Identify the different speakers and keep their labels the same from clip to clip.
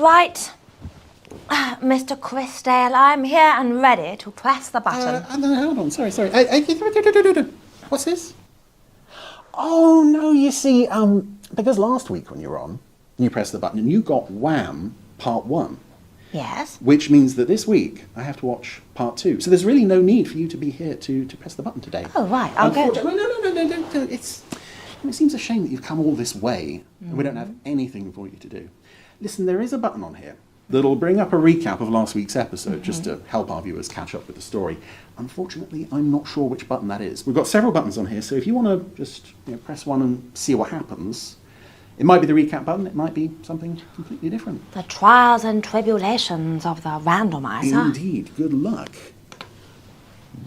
Speaker 1: Right. Mr. Chrisdale, I'm here and ready to press the button.
Speaker 2: No, hold on, sorry. What's this? Oh, no, you see, because last week when you were on, you pressed the button and you got WAM Part 1.
Speaker 1: Yes?
Speaker 2: Which means that this week I have to watch Part 2. So there's really no need for you to be here to press the button today.
Speaker 1: Oh, right, I'll go.
Speaker 2: No. It seems a shame that you've come all this way and we don't have anything for you to do. Listen, there is a button on here that'll bring up a recap of last week's episode just to help our viewers catch up with the story. Unfortunately, I'm not sure which button that is. We've got several buttons on here, so if you want to just press one and see what happens, it might be the recap button, it might be something completely different.
Speaker 1: The trials and tribulations of the randomiser.
Speaker 2: Indeed, good luck.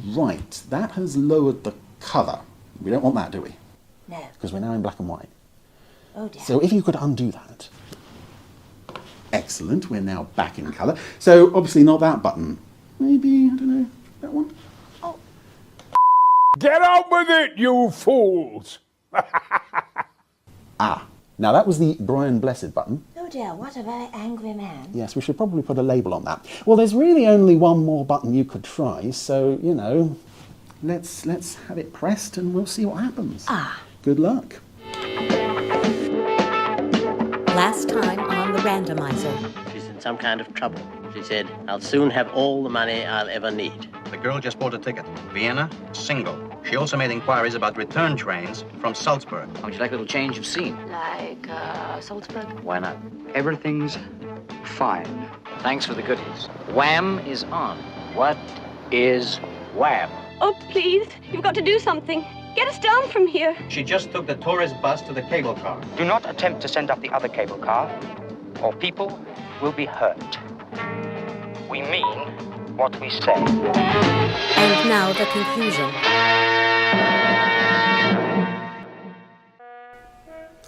Speaker 2: Right, that has lowered the colour. We don't want that, do we?
Speaker 1: No.
Speaker 2: Because we're now in black and white.
Speaker 1: Oh dear.
Speaker 2: So if you could undo that. Excellent, we're now back in colour. So obviously not that button. Maybe, I don't know, that one?
Speaker 1: Oh.
Speaker 3: Get on with it, you fools!
Speaker 2: Now that was the Brian Blessed button.
Speaker 1: Oh dear, what a very angry man.
Speaker 2: Yes, we should probably put a label on that. Well, there's really only one more button you could try, so, let's have it pressed and we'll see what happens. Good luck.
Speaker 4: Last time on the randomiser.
Speaker 5: She's in some kind of trouble. She said, I'll soon have all the money I'll ever need.
Speaker 6: The girl just bought a ticket. Vienna, single. She also made inquiries about return trains from Salzburg.
Speaker 7: Would you like a little change of scene?
Speaker 8: Like, Salzburg?
Speaker 7: Why not?
Speaker 9: Everything's fine.
Speaker 7: Thanks for the goodies. WAM is on. What is WAM?
Speaker 8: Oh, please, you've got to do something. Get us down from here.
Speaker 6: She just took the tourist bus to the cable car.
Speaker 9: Do not attempt to send up the other cable car, or people will be hurt. We mean what we say.
Speaker 4: And now the conclusion.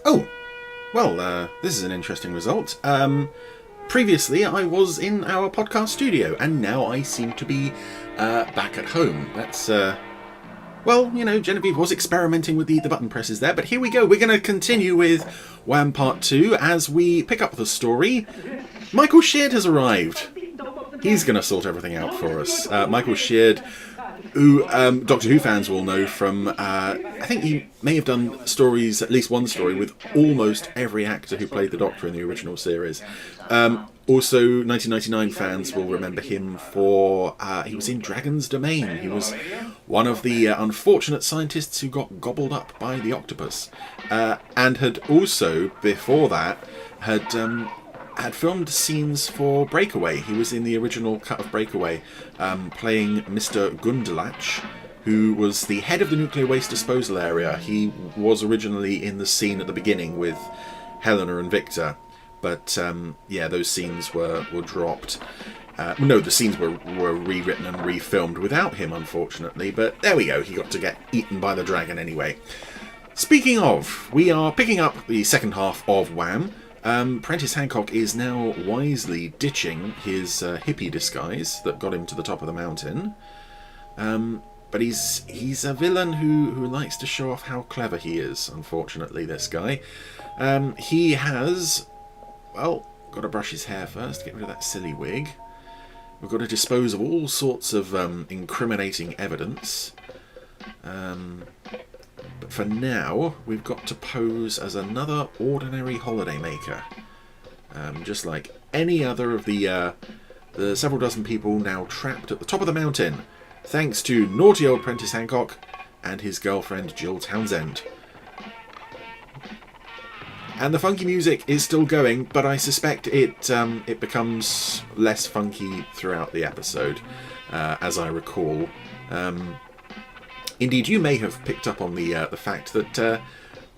Speaker 2: Oh, well, this is an interesting result. Previously, I was in our podcast studio, and now I seem to be back at home. That's, Genevieve was experimenting with the button presses there, but here we go. We're going to continue with WAM Part 2 as we pick up the story. Michael Sheard has arrived. He's going to sort everything out for us. Michael Sheard, who Doctor Who fans will know from, I think he may have done stories, at least one story, with almost every actor who played the Doctor in the original series. Also, 1999 fans will remember him for, he was in Dragon's Domain. He was one of the unfortunate scientists who got gobbled up by the octopus. And had also, before that, had filmed scenes for Breakaway. He was in the original cut of Breakaway, playing Mr. Gundelach, who was the head of the nuclear waste disposal area. He was originally in the scene at the beginning with Helena and Victor, but those scenes were dropped. The scenes were rewritten and refilmed without him, unfortunately, but there we go, he got to get eaten by the dragon anyway. Speaking of, we are picking up the second half of WAM. Prentice Hancock is now wisely ditching his hippie disguise that got him to the top of the mountain. But he's a villain who likes to show off how clever he is, unfortunately, this guy. He has, got to brush his hair first, get rid of that silly wig. We've got to dispose of all sorts of incriminating evidence. But for now, we've got to pose as another ordinary holidaymaker. Just like any other of the several dozen people now trapped at the top of the mountain, thanks to naughty old Prentice Hancock and his girlfriend Jill Townsend. And the funky music is still going, but I suspect it becomes less funky throughout the episode, as I recall. Indeed, you may have picked up on the fact that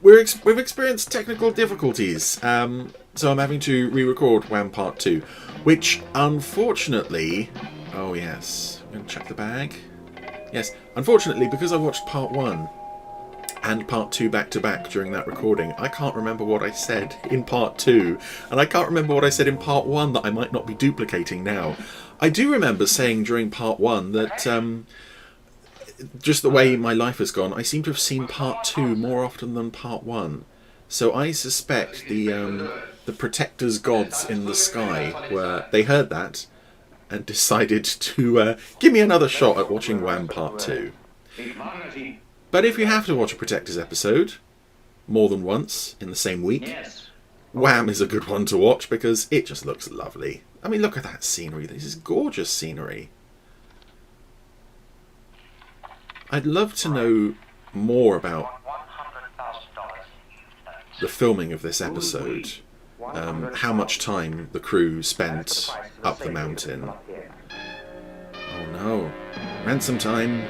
Speaker 2: we've experienced technical difficulties, so I'm having to re-record WAM Part 2, which unfortunately... Oh yes, I'm going to check the bag. Yes, unfortunately, because I watched Part 1 and Part 2 back-to-back during that recording, I can't remember what I said in Part 2, and I can't remember what I said in Part 1 that I might not be duplicating now. I do remember saying during Part 1 that... just the way my life has gone, I seem to have seen Part 2 more often than Part 1. So I suspect the the protectors gods in the sky they heard that and decided to give me another shot at watching WAM Part 2. But if you have to watch a Protectors episode more than once in the same week, WAM is a good one to watch because it just looks lovely. I mean, look at that scenery. This is gorgeous scenery. I'd love to know more about the filming of this episode. How much time the crew spent up the mountain. Oh no. Ransom time.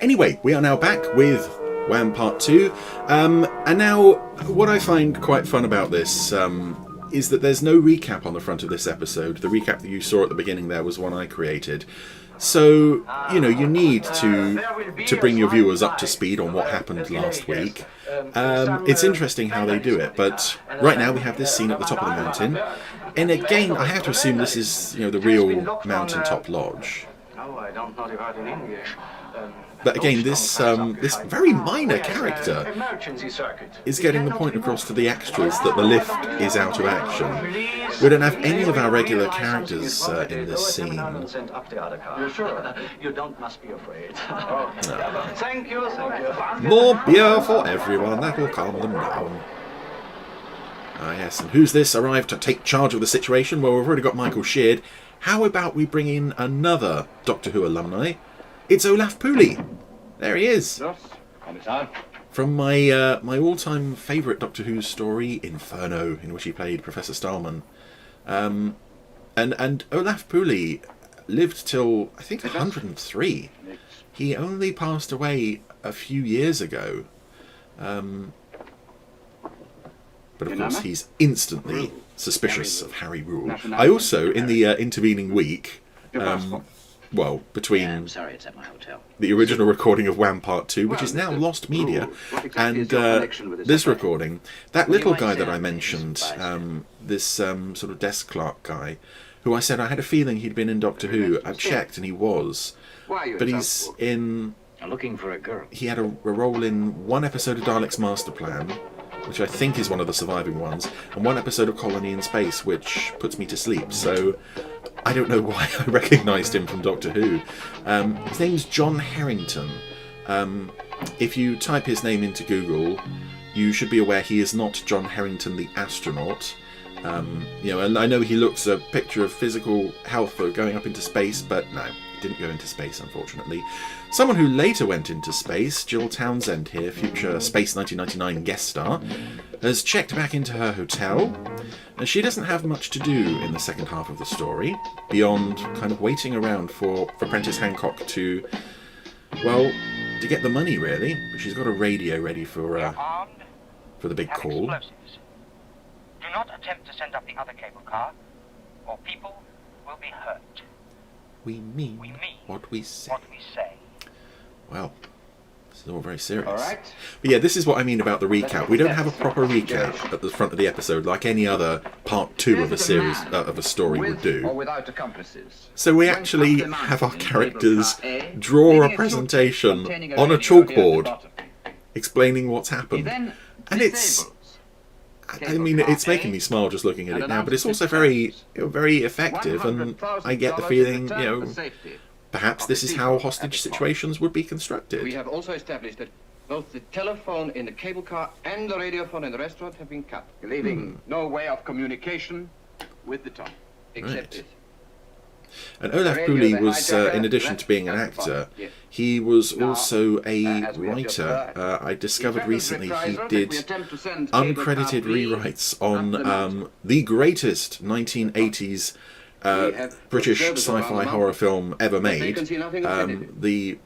Speaker 2: Anyway, we are now back with WAM Part 2. And now, what I find quite fun about this is that there's no recap on the front of this episode. The recap that you saw at the beginning there was one I created. So, you know, you need to bring your viewers up to speed on what happened last week. It's interesting how they do it, but right now we have this scene at the top of the mountain. And again, I have to assume this is, you know, the real mountaintop lodge.
Speaker 6: No, I don't know the word in English.
Speaker 2: But again, this very minor character is getting the point across to the extras that the lift is out of action. We don't have any of our regular characters in this scene.
Speaker 6: You're sure? You must be afraid.
Speaker 2: No.
Speaker 6: Thank you.
Speaker 2: More beer for everyone, that will calm them down. Ah yes, and who's this arrived to take charge of the situation? Well, we've already got Michael Sheard. How about we bring in another Doctor Who alumni? It's Olaf Pooley. There he is. From my my all-time favourite Doctor Who story, Inferno, in which he played Professor Stahlman. And Olaf Pooley lived till, I think, 103. He only passed away a few years ago. But of course, he's instantly suspicious of Harry Rule. I also, in the intervening week, well, between
Speaker 5: I'm sorry, it's at my hotel.
Speaker 2: The original recording of WAM Part 2, which is now lost media, and this recording, that little guy that I mentioned, this sort of desk clerk guy, who I said I had a feeling he'd been in Doctor Who. I've checked, and he was. But he's in...
Speaker 5: Looking for a girl.
Speaker 2: He had a role in one episode of Dalek's Master Plan, which I think is one of the surviving ones, and one episode of Colony in Space, which puts me to sleep. So I don't know why I recognised him from Doctor Who. His name's John Harrington. If you type his name into Google, you should be aware he is not John Harrington the astronaut. You know, and I know he looks a picture of physical health for going up into space, but no, he didn't go into space, unfortunately. Someone who later went into space, Jill Townsend here, future Space 1999 guest star, has checked back into her hotel, and she doesn't have much to do in the second half of the story, beyond kind of waiting around for Prentice Hancock to, well, to get the money, really. But she's got a radio ready for the big call.
Speaker 9: Do not attempt to send up the other cable car, or people will be hurt.
Speaker 2: We mean what we say. Well, this is all very serious.
Speaker 6: All right.
Speaker 2: But yeah, this is what I mean about the recap. We don't have a proper recap at the front of the episode like any other part 2 of a series of a story would do.
Speaker 6: Or without accomplices.
Speaker 2: So we actually have our characters draw a presentation on a chalkboard explaining what's happened. And it's... I mean, it's making me smile just looking at it now, but it's also very, very effective, and I get the feeling, you know, perhaps this is how hostage situations would be constructed.
Speaker 6: We have also established that both the telephone in the cable car and the radiophone in the restaurant have been cut, leaving no way of communication with the top, except this.
Speaker 2: And Olaf Pooley was, in addition to being an actor, he was also a writer. I discovered recently he did uncredited rewrites on the greatest 1980s British sci-fi horror film ever made, the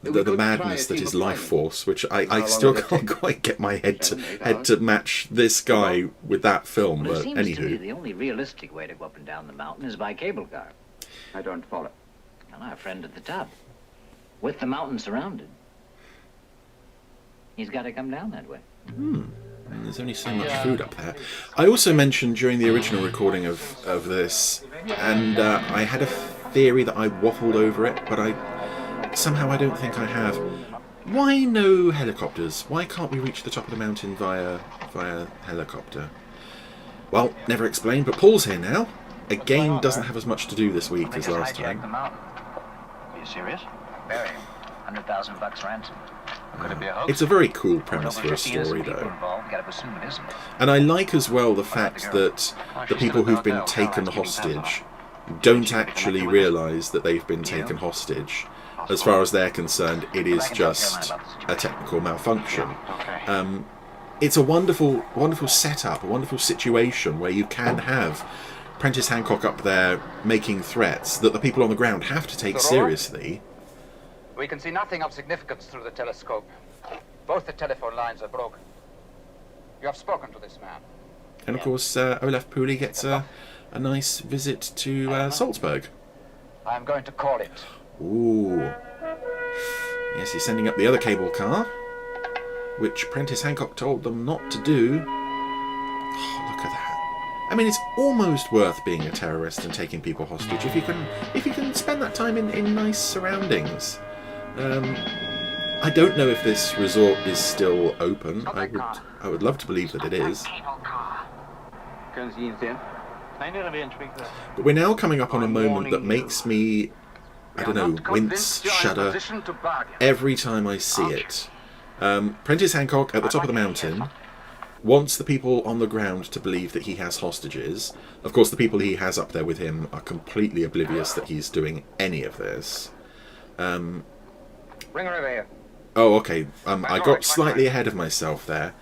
Speaker 2: madness that is Life Force, which I still can't quite get my head to match this guy with that film.
Speaker 5: But
Speaker 2: but
Speaker 5: it seems to me
Speaker 2: anywho,
Speaker 5: the only realistic way to go up and down the mountain is by cable car.
Speaker 6: I don't follow.
Speaker 5: Well, our friend at the top, with the mountain surrounded, he's got to come down that way.
Speaker 2: And there's only so much food up there. I also mentioned during the original recording of this, and I had a theory that I waffled over it, but somehow I don't think I have. Why no helicopters? Why can't we reach the top of the mountain via helicopter? Well, never explained, but Paul's here now. Again, doesn't have as much to do this week as last time.
Speaker 7: Are you serious? Very. $100,000 ransom. Could it be a hoax?
Speaker 2: It's a very cool premise for a story, though. And I like as well the fact that the people who've been taken hostage don't actually realise that they've been taken hostage. As far as they're concerned, it is just a technical malfunction. It's a wonderful, wonderful setup, a wonderful situation where you can have Prentice Hancock up there making threats that the people on the ground have to take seriously.
Speaker 9: We can see nothing of significance through the telescope. Both the telephone lines are broken. You have spoken to this man.
Speaker 2: And of course, Olaf Pooley gets a nice visit to Salzburg.
Speaker 9: I am going to call it.
Speaker 2: Ooh. Yes, he's sending up the other cable car, which Prentice Hancock told them not to do. Oh, look at that. I mean, it's almost worth being a terrorist and taking people hostage if you can spend that time in nice surroundings. I don't know if this resort is still open. I would love to believe that it is. But we're now coming up on a moment that makes me, I don't know, wince, shudder every time I see it. Prentice Hancock at the top of the mountain wants the people on the ground to believe that he has hostages. Of course, the people he has up there with him are completely oblivious that he's doing any of this.
Speaker 9: Bring her over here.
Speaker 2: Oh, okay. I got slightly ahead of myself there.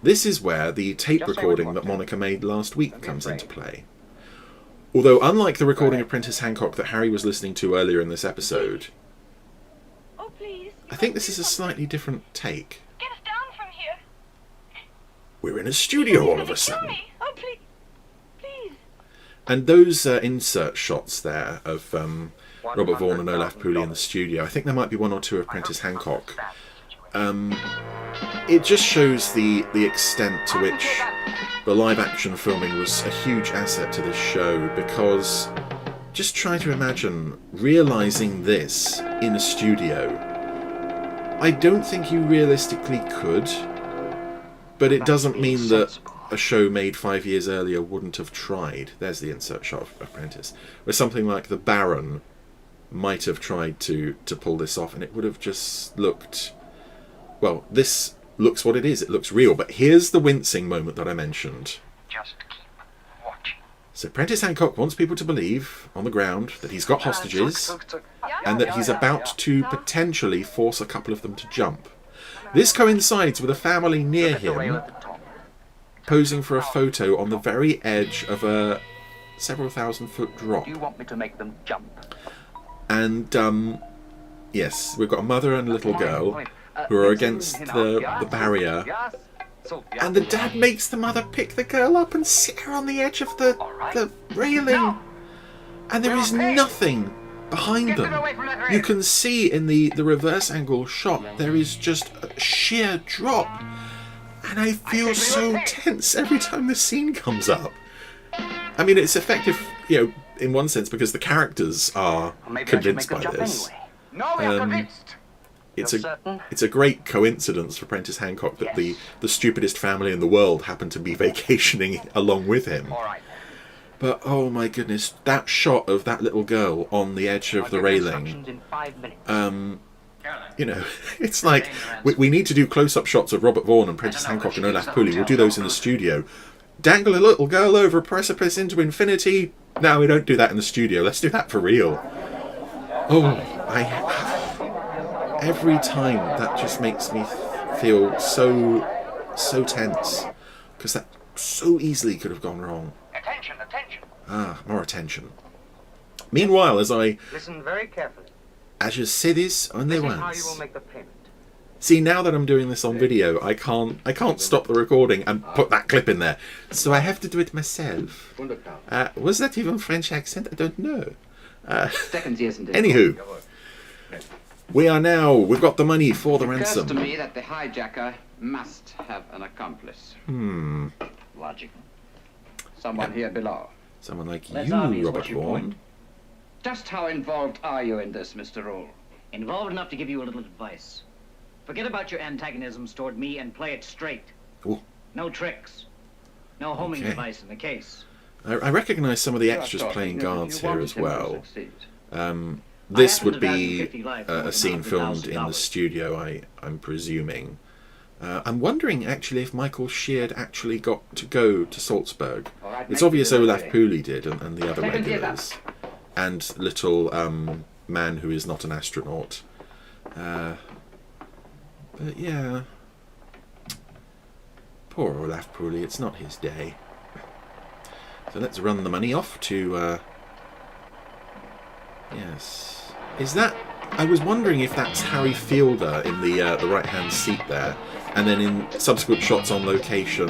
Speaker 2: This is where the tape recording that Monica made last week comes into play. Although, unlike the recording of Prentice Hancock that Harry was listening to earlier in this episode,
Speaker 8: Oh, please.
Speaker 2: I think this is a slightly different take.
Speaker 8: Get us down from here.
Speaker 2: We're in a studio all of a sudden.
Speaker 8: Oh, please. Please.
Speaker 2: And those insert shots there of Robert Vaughan and Olaf Pooley in the studio, I think there might be one or two of Prentice Hancock. It just shows the extent to which the live-action filming was a huge asset to this show, because just try to imagine realising this in a studio. I don't think you realistically could, but it doesn't mean that a show made 5 years earlier wouldn't have tried. There's the insert shot of Apprentice, where something like The Baron might have tried to pull this off, and it would have just looked... Well, this looks what it is. It looks real. But here's the wincing moment that I mentioned.
Speaker 7: Just keep watching.
Speaker 2: So Prentice Hancock wants people to believe on the ground that he's got hostages and that he's about to potentially force a couple of them to jump. This coincides with a family near him posing for a photo on the very edge of a several thousand-foot drop.
Speaker 9: You want me to make them jump?
Speaker 2: And, yes, we've got a mother and a little girl who are against the barrier. And the dad makes the mother pick the girl up and sit her on the edge of the railing. And there is nothing behind them. You can see in the reverse angle shot, there is just a sheer drop. And I feel so tense every time the scene comes up. I mean, it's effective, in one sense, because the characters are convinced by this.
Speaker 9: No, we are convinced.
Speaker 2: It's a great coincidence for Prentice Hancock that the stupidest family in the world happened to be vacationing along with him. But oh my goodness, that shot of that little girl on the edge of the railing, it's like we need to do close-up shots of Robert Vaughan and Prentice Hancock and Olaf Pooley. We'll do those in the studio. Dangle a little girl over a precipice into infinity. No, we don't do that in the studio. Let's do that for real. Every time that just makes me feel so tense, because that so easily could have gone wrong.
Speaker 9: Attention.
Speaker 2: More attention. Meanwhile,
Speaker 9: Listen very carefully.
Speaker 2: as you say this on the
Speaker 9: This is how you will
Speaker 2: ones.
Speaker 9: make the payment.
Speaker 2: See, now that I'm doing this on video, I can't stop the recording and put that clip in there. So I have to do it myself. Was that even French accent? I don't know. Anywho. We've got the money for the
Speaker 6: It occurs
Speaker 2: ransom.
Speaker 6: to me that the hijacker must have an accomplice.
Speaker 7: Logical.
Speaker 6: Someone here below.
Speaker 2: Someone like
Speaker 7: That's
Speaker 2: you,
Speaker 7: obvious.
Speaker 2: Robert
Speaker 7: What's your
Speaker 2: Vaughan.
Speaker 7: point?
Speaker 6: Just how involved are you in this, Mr. Rule?
Speaker 7: Involved enough to give you a little advice. Forget about your antagonisms toward me and play it straight.
Speaker 2: Ooh.
Speaker 7: No tricks. No homing device in the case.
Speaker 2: I recognise some of the extras playing guards here as well. This would be a scene filmed in the studio, I'm presuming. I'm wondering, actually, if Michael Sheard actually got to go to Salzburg. It's obvious Olaf Pooley did, and the other regulars. And little man who is not an astronaut. But yeah... Poor Olaf Pooley, it's not his day. So let's run the money off to... Yes. Is that... I was wondering if that's Harry Fielder in the right-hand seat there. And then in subsequent shots on location...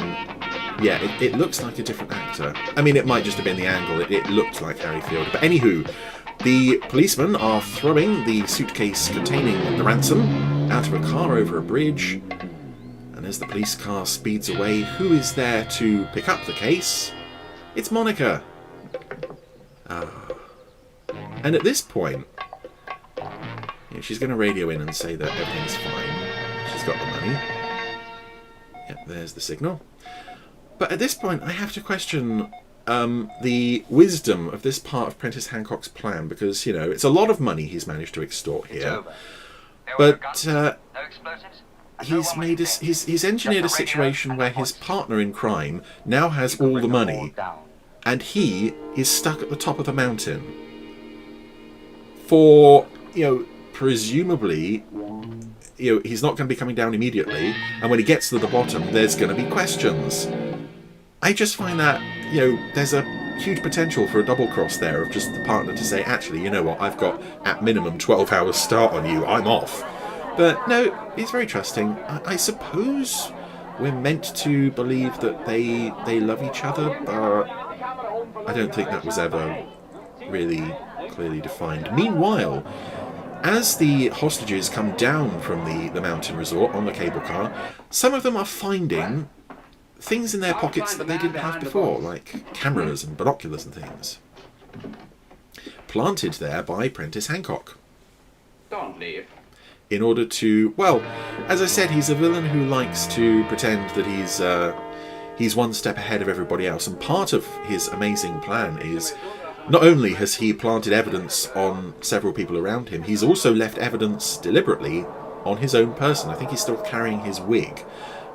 Speaker 2: Yeah, it looks like a different actor. I mean, it might just have been the angle. It looked like Harry Fielder. But anywho, the policemen are throwing the suitcase containing the ransom out of a car over a bridge. And as the police car speeds away, who is there to pick up the case? It's Monica. And at this point, she's going to radio in and say that everything's fine. She's got the money. Yep, there's the signal. But at this point, I have to question the wisdom of this part of Prentice Hancock's plan, because, it's a lot of money he's managed to extort here. But he's engineered a situation where his partner in crime now has all the money, and he is stuck at the top of the mountain. For, presumably, he's not going to be coming down immediately, and when he gets to the bottom, there's going to be questions. I just find that, there's a huge potential for a double cross there of just the partner to say, actually, you know what, I've got at minimum 12 hours start on you, I'm off. But no, he's very trusting. I suppose we're meant to believe that they love each other, but I don't think that was ever really clearly defined. Meanwhile, as the hostages come down from the mountain resort on the cable car, some of them are finding things in their pockets that they didn't have before, like cameras and binoculars and things. Planted there by Prentice Hancock.
Speaker 6: Don't leave.
Speaker 2: In order to, well, as I said, he's a villain who likes to pretend that he's one step ahead of everybody else, and part of his amazing plan is not only has he planted evidence on several people around him, he's also left evidence deliberately on his own person. I think he's still carrying his wig,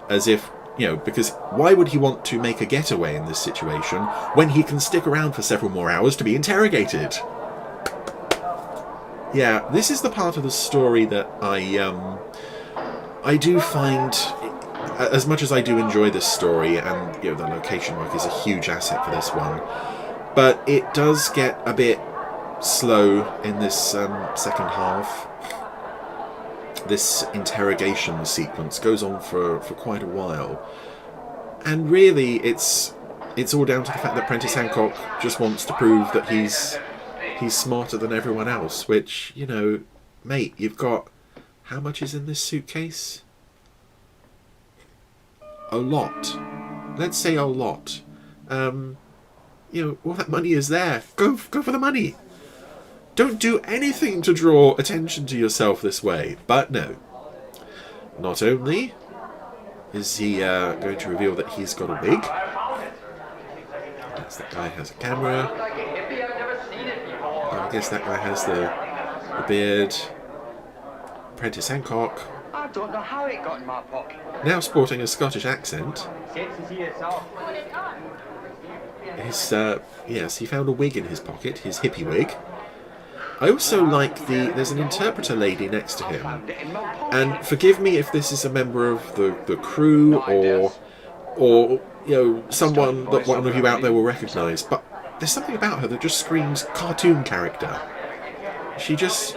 Speaker 2: as if, because why would he want to make a getaway in this situation when he can stick around for several more hours to be interrogated? Yeah, this is the part of the story that I do find, as much as I do enjoy this story, and the location work is a huge asset for this one, but it does get a bit slow in this second half. This interrogation sequence goes on for quite a while, and really it's all down to the fact that Prentice Hancock just wants to prove that he's smarter than everyone else, which, mate, you've got... How much is in this suitcase? A lot. Let's say a lot. All that money is there. Go for the money. Don't do anything to draw attention to yourself this way. But no. Not only is he going to reveal that he's got a wig. Yes, that guy has a camera. I guess that guy has the beard. Prentice Hancock.
Speaker 7: I don't know how it got in my pocket.
Speaker 2: Now sporting a Scottish accent. Yes, he found a wig in his pocket, his hippie wig. I also like there's an interpreter lady next to him. And forgive me if this is a member of the crew or someone that one of you out there will recognise, but there's something about her that just screams cartoon character. She just,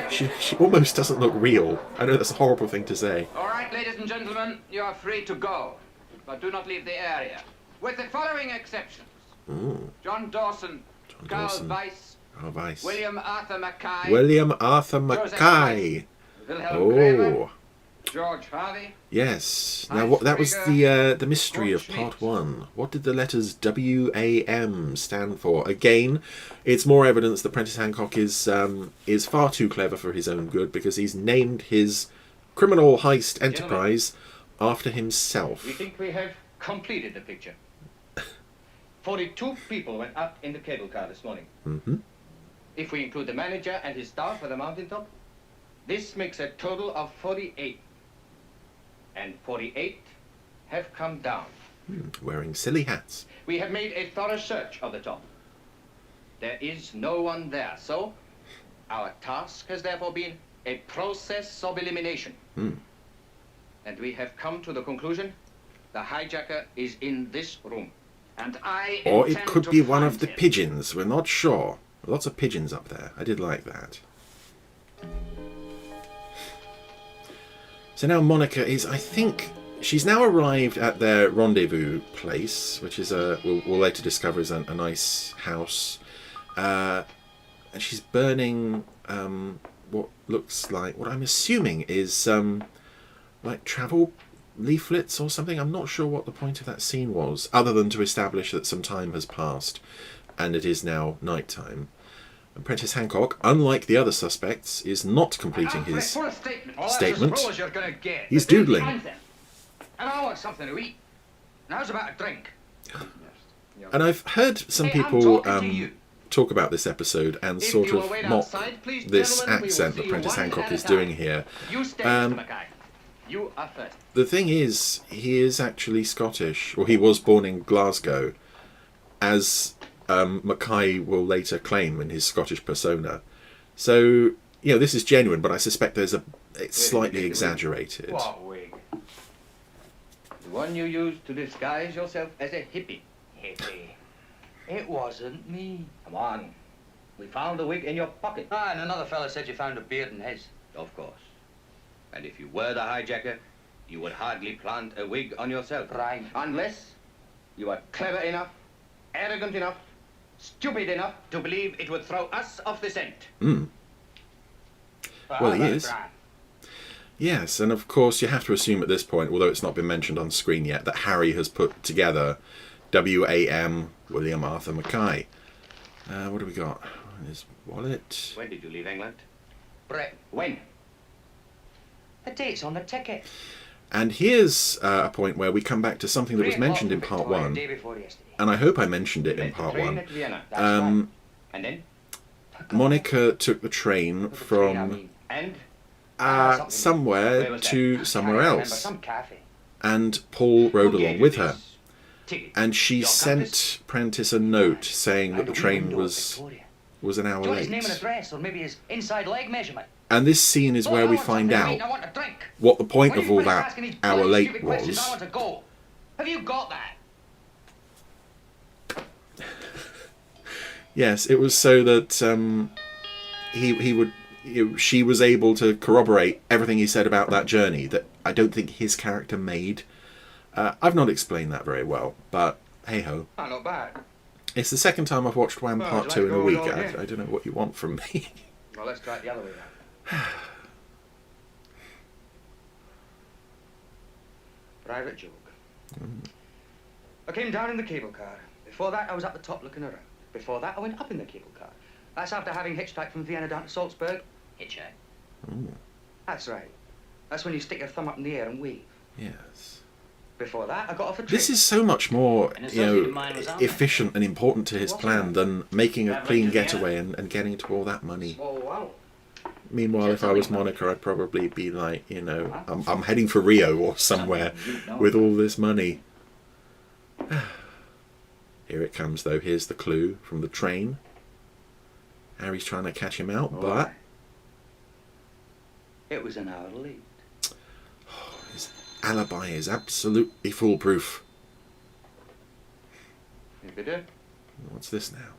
Speaker 2: she almost doesn't look real. I know that's a horrible thing to say.
Speaker 6: All right, ladies and gentlemen, you are free to go, but do not leave the area. With the following exceptions.
Speaker 2: Ooh.
Speaker 6: John Dawson, Carl Weiss,
Speaker 2: William Arthur Mackay.
Speaker 6: William Arthur Mackay.
Speaker 2: Oh.
Speaker 6: George Hardy.
Speaker 2: Yes. Now, that was the mystery of part 1. What did the letters WAM stand for? Again, it's more evidence that Prentice Hancock is far too clever for his own good, because he's named his criminal heist enterprise after himself.
Speaker 6: We think we have completed the picture. 42 people went up in the cable car this morning.
Speaker 2: Mm-hmm.
Speaker 6: If we include the manager and his staff at the mountaintop, this makes a total of 48. And 48 have come down.
Speaker 2: Wearing silly hats.
Speaker 6: We have made a thorough search of the top. There is no one there, so our task has therefore been a process of elimination. And we have come to the conclusion the hijacker is in this room. And I
Speaker 2: Or it
Speaker 6: intend
Speaker 2: could
Speaker 6: to
Speaker 2: be one of
Speaker 6: find
Speaker 2: the
Speaker 6: him.
Speaker 2: pigeons. We're not sure. Lots of pigeons up there. I did like that. So now Monica is, I think, she's now arrived at their rendezvous place, which is we'll later discover is a nice house. And she's burning what looks like, what I'm assuming is like travel leaflets or something. I'm not sure what the point of that scene was, other than to establish that some time has passed and it is now night time. And Prentice Hancock, unlike the other suspects, is not completing his statement. He's doodling.
Speaker 6: And I want something to eat. And how's about a drink?
Speaker 2: And I've heard some people talk about this episode and sort of mock this accent that Prentice Hancock is doing here.
Speaker 6: You stay, Mr. Mackay. You are first.
Speaker 2: The thing is, he is actually Scottish, or he was born in Glasgow, as Mackay will later claim in his Scottish persona. So, you know, this is genuine, but I suspect it's slightly exaggerated.
Speaker 6: What wig? The one you used to disguise yourself as a hippie. Hippie? It wasn't me. Come on. We found the wig in your pocket.
Speaker 7: Ah, and another fella said you found a beard in his.
Speaker 6: Of course. And if you were the hijacker, you would hardly plant a wig on yourself.
Speaker 7: Right.
Speaker 6: Unless you are clever enough, arrogant enough, stupid enough to believe it would throw us off the scent.
Speaker 2: Well, he is. Yes, and of course you have to assume at this point, although it's not been mentioned on screen yet, that Harry has put together WAM, William Arthur Mackay. What do we got? His wallet.
Speaker 6: When did you leave England?
Speaker 7: Brett,
Speaker 6: When?
Speaker 7: the date's on the ticket.
Speaker 2: And here's a point where we come back to something that was mentioned in part 1,
Speaker 7: Day before yesterday.
Speaker 2: and I hope I mentioned it in part
Speaker 6: Train
Speaker 2: 1.
Speaker 6: at Vienna.
Speaker 7: That's right.
Speaker 6: And then?
Speaker 2: Monica took the train from
Speaker 6: And?
Speaker 2: somewhere to somewhere
Speaker 7: Remember,
Speaker 2: else,
Speaker 7: some cafe.
Speaker 2: and Paul rode
Speaker 6: Who gave
Speaker 2: along
Speaker 6: you
Speaker 2: with
Speaker 6: this
Speaker 2: her.
Speaker 6: ticket?
Speaker 2: And she
Speaker 6: Your
Speaker 2: sent
Speaker 6: compass?
Speaker 2: Prentice a note saying that
Speaker 7: And
Speaker 2: the
Speaker 7: a
Speaker 2: train
Speaker 7: window
Speaker 2: was
Speaker 7: at Victoria.
Speaker 2: an hour
Speaker 7: Do you want his name and
Speaker 2: late.
Speaker 7: address, or maybe his inside leg measurement?
Speaker 2: And this scene is where we find
Speaker 7: I
Speaker 2: out
Speaker 7: want a drink.
Speaker 2: what the point
Speaker 7: When
Speaker 2: of
Speaker 7: you
Speaker 2: all
Speaker 7: finish
Speaker 2: that
Speaker 7: asking these
Speaker 2: hour
Speaker 7: bloody
Speaker 2: late
Speaker 7: stupid questions, I
Speaker 2: was.
Speaker 7: want to go. Have you got that?
Speaker 2: Yes, it was so that she was able to corroborate everything he said about that journey that I don't think his character made. I've not explained that very well, but hey ho.
Speaker 6: Oh, not bad.
Speaker 2: It's the second time I've watched Wham
Speaker 6: Well,
Speaker 2: Part
Speaker 6: I'd
Speaker 2: 2
Speaker 6: like
Speaker 2: in
Speaker 6: to
Speaker 2: a
Speaker 6: go
Speaker 2: week.
Speaker 6: all again.
Speaker 2: I don't know what you want from me.
Speaker 6: Well, let's try it the other way now. Private joke. I came down in the cable car. Before that, I was at the top looking around. Before that, I went up in the cable car. That's after having hitchhiked from Vienna down to Salzburg.
Speaker 7: Hitchhike.
Speaker 6: That's right. That's when you stick your thumb up in the air and wave.
Speaker 2: Yes.
Speaker 6: Before that, I got off a train.
Speaker 2: This is so much more,
Speaker 7: An
Speaker 2: you
Speaker 7: associate
Speaker 2: know,
Speaker 7: of mine was on there.
Speaker 2: efficient and important to his plan than making a clean getaway and getting to all that money.
Speaker 6: Oh, wow.
Speaker 2: Meanwhile, if I was Monica, I'd probably be like, you know, I'm heading for Rio or somewhere with all this money. Here it comes, though. Here's the clue from the train. Harry's trying to catch him out, but
Speaker 6: It was an hour late.
Speaker 2: his alibi is absolutely foolproof.
Speaker 6: You bitte?
Speaker 2: What's this now?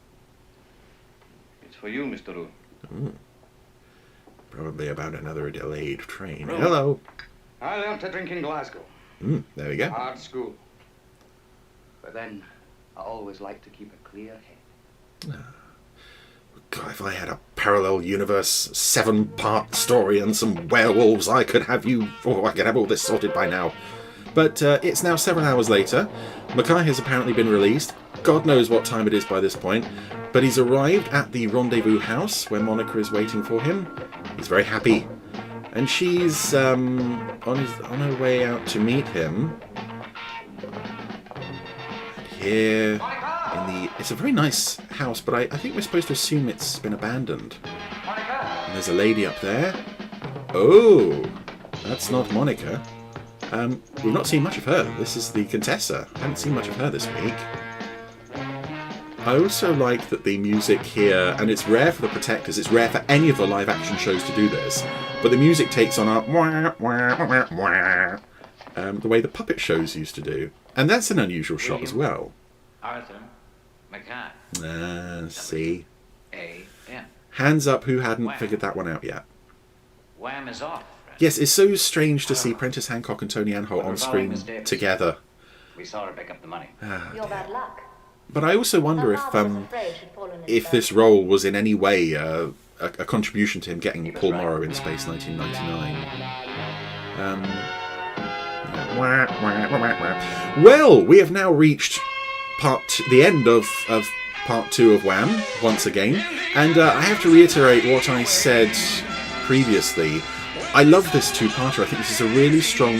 Speaker 6: It's for you, Mr. Ru.
Speaker 2: Probably about another delayed train.
Speaker 6: Right.
Speaker 2: Hello.
Speaker 6: I learned to drink in Glasgow.
Speaker 2: There we go.
Speaker 6: Hard school. But then, I always like to keep a clear head.
Speaker 2: God, if I had a parallel universe 7-part story and some werewolves. I could have all this sorted by now. But it's now several hours later. Mackay has apparently been released. God knows what time it is by this point. But he's arrived at the rendezvous house where Monica is waiting for him. He's very happy. And she's on her way out to meet him. Here, it's a very nice house, but I think we're supposed to assume it's been abandoned. And there's a lady up there. Oh, that's not Monica. We've not seen much of her. This is the Contessa. Haven't seen much of her this week. I also like that the music here, and it's rare for the Protectors, it's rare for any of the live action shows to do this, but the music takes on the way the puppet shows used to do. And that's an unusual shot as well.
Speaker 7: Arthur McCann.
Speaker 2: See.
Speaker 7: A.M.
Speaker 2: Hands up who hadn't figured that one out yet.
Speaker 7: WAM is off.
Speaker 2: Yes, it's so strange to see Prentice Hancock and Tony Anholt on screen together.
Speaker 7: We saw her pick up the money.
Speaker 1: Your bad luck.
Speaker 2: But I also wonder if this role was in any way a contribution to him getting Paul Morrow in Space 1999. Well, we have now reached the end of part 2 of WAM once again, and I have to reiterate what I said previously. I love this two-parter. I think this is a really strong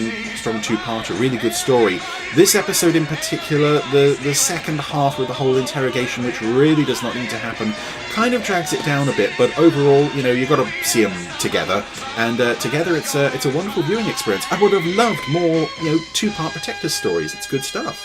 Speaker 2: two-parter, really good story. This episode in particular, the second half with the whole interrogation, which really does not need to happen, kind of drags it down a bit, but overall, you've got to see them together, and together it's a wonderful viewing experience. I would have loved more, two-part Protector stories. It's good stuff.